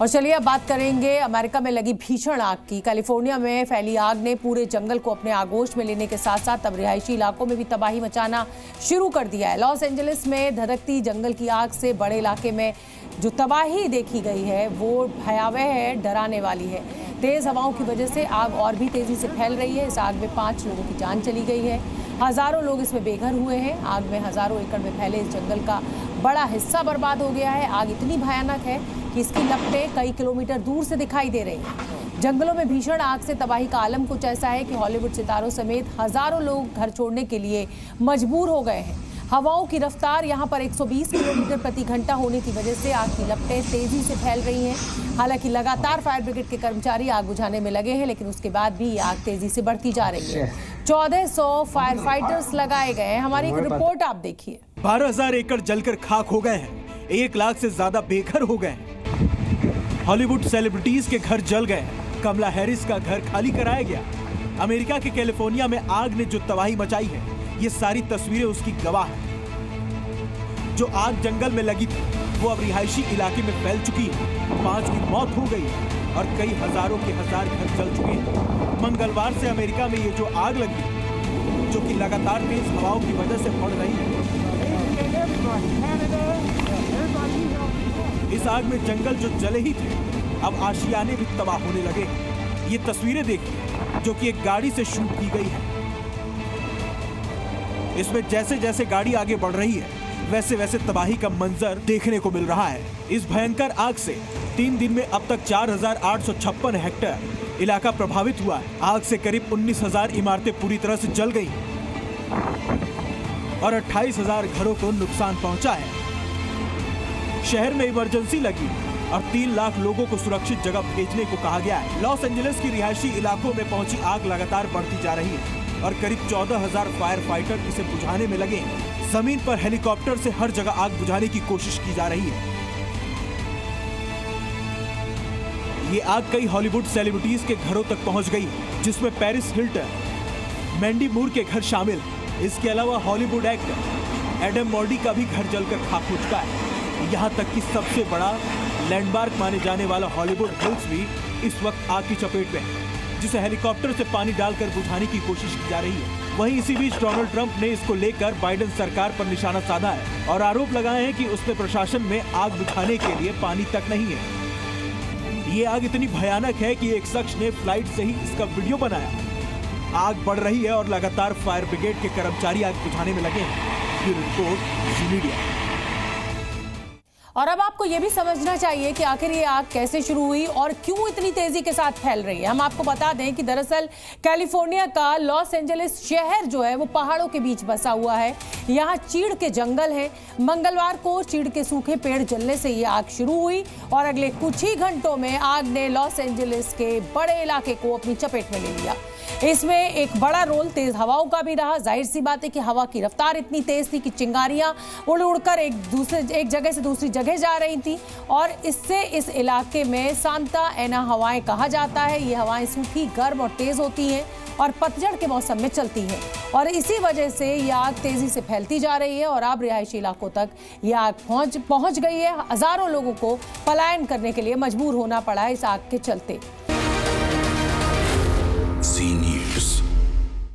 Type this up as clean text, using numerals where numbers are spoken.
और चलिए अब बात करेंगे अमेरिका में लगी भीषण आग की। कैलिफोर्निया में फैली आग ने पूरे जंगल को अपने आगोश में लेने के साथ साथ अब रिहायशी इलाकों में भी तबाही मचाना शुरू कर दिया है। लॉस एंजलिस में धधकती जंगल की आग से बड़े इलाके में जो तबाही देखी गई है वो भयावह है, डराने वाली है। तेज हवाओं की वजह से आग और भी तेजी से फैल रही है। इस आग में 5 लोगों की जान चली गई है। हजारों लोग इसमें बेघर हुए हैं। आग में हजारों एकड़ में फैले इस जंगल का बड़ा हिस्सा बर्बाद हो गया है। आग इतनी भयानक है कि इसकी लपटें कई किलोमीटर दूर से दिखाई दे रही हैं। जंगलों में भीषण आग से तबाही का आलम कुछ ऐसा है कि हॉलीवुड सितारों समेत हजारों लोग घर छोड़ने के लिए मजबूर हो गए हैं। हवाओं की रफ्तार यहां पर 120 किलोमीटर प्रति घंटा होने की वजह से आग की लपटें तेजी से फैल रही हैं। हालांकि लगातार फायर ब्रिगेड के कर्मचारी आग बुझाने में लगे हैं, लेकिन उसके बाद भी ये आग तेजी से बढ़ती जा रही है। 1400 फायर फाइटर्स लगाए गए हैं। हमारी एक रिपोर्ट आप देखिए। 12,000 एकड़ जलकर खाक हो गए हैं। 1 लाख से ज्यादा बेघर हो गए हैं। हॉलीवुड सेलिब्रिटीज के घर जल गए। कमला हैरिस का घर खाली कराया गया। अमेरिका के कैलिफोर्निया में आग ने जो तबाही मचाई है, ये सारी तस्वीरें उसकी गवाह हैं। जो आग जंगल में लगी थी वो अब रिहायशी इलाके में फैल चुकी है। 5 की मौत हो गई और कई हजारों के हजार घर जल चुके हैं। मंगलवार से अमेरिका में ये जो आग लगी, जो कि लगातार तेज हवाओं की वजह से बढ़ रही है, इस आग में जंगल जो जले ही थे अब आशियाने भी तबाह होने लगे। ये तस्वीरें देखिए जो कि एक गाड़ी से शूट की गई है। इसमें जैसे जैसे गाड़ी आगे बढ़ रही है वैसे वैसे तबाही का मंजर देखने को मिल रहा है। इस भयंकर आग से 3 दिन में अब तक 4,856 हेक्टेयर इलाका प्रभावित हुआ है। आग से करीब 19,000 इमारतें पूरी तरह से जल गई और 28,000 घरों को नुकसान पहुंचा है। शहर में इमरजेंसी लगी और 3 लाख लोगों को सुरक्षित जगह भेजने को कहा गया है। लॉस एंजलिस की रिहायशी इलाकों में पहुंची आग लगातार बढ़ती जा रही है और करीब 14,000 फायर फाइटर इसे बुझाने में लगे हैं। जमीन पर हेलीकॉप्टर से हर जगह आग बुझाने की कोशिश की जा रही है। ये आग कई हॉलीवुड सेलिब्रिटीज के घरों तक पहुंच गई, जिसमें पेरिस हिल्टन, मैंडी मूर के घर शामिल। इसके अलावा हॉलीवुड एक्टर एडम मॉर्डी का भी घर जलकर खाक हो चुका है। यहाँ तक कि सबसे बड़ा लैंडमार्क माने जाने वाला हॉलीवुड हिल्स भी इस वक्त आग की चपेट में है, जिसे हेलीकॉप्टर से पानी डालकर बुझाने की कोशिश की जा रही है। वहीं इसी बीच डोनाल्ड ट्रंप ने इसको लेकर बाइडेन सरकार पर निशाना साधा है और आरोप लगाए हैं कि उसने प्रशासन में आग बुझाने के लिए पानी तक नहीं है। ये आग इतनी भयानक है कि एक शख्स ने फ्लाइट से ही इसका वीडियो बनाया। आग बढ़ रही है और लगातार फायर ब्रिगेड के कर्मचारी आग बुझाने में लगे हैं। ये रिपोर्ट जी मीडिया। और अब आपको यह भी समझना चाहिए कि आखिर ये आग कैसे शुरू हुई और क्यों इतनी तेजी के साथ फैल रही है। हम आपको बता दें कि दरअसल कैलिफोर्निया का लॉस एंजलिस शहर जो है वो पहाड़ों के बीच बसा हुआ है। यहाँ चीड़ के जंगल है। मंगलवार को चीड़ के सूखे पेड़ जलने से ये आग शुरू हुई और अगले कुछ ही घंटों में आग ने लॉस एंजलिस के बड़े इलाके को अपनी चपेट में ले लिया। इसमें एक बड़ा रोल तेज हवाओं का भी रहा। जाहिर सी बात है कि हवा की रफ्तार इतनी तेज थी कि चिंगारियां उड़ उड़कर एक जगह से दूसरी जगह जा रही थी और इससे इस इलाके में सांता एना हवाएं कहा जाता है। ये हवाएं सूखी, गर्म और तेज होती हैं और पतझड़ के मौसम में चलती हैं और इसी वजह से यह आग तेजी से फैलती जा रही है और अब रिहायशी इलाकों तक यह आग पहुंच गई है। हजारों लोगों को पलायन करने के लिए मजबूर होना पड़ा है इस आग के चलते।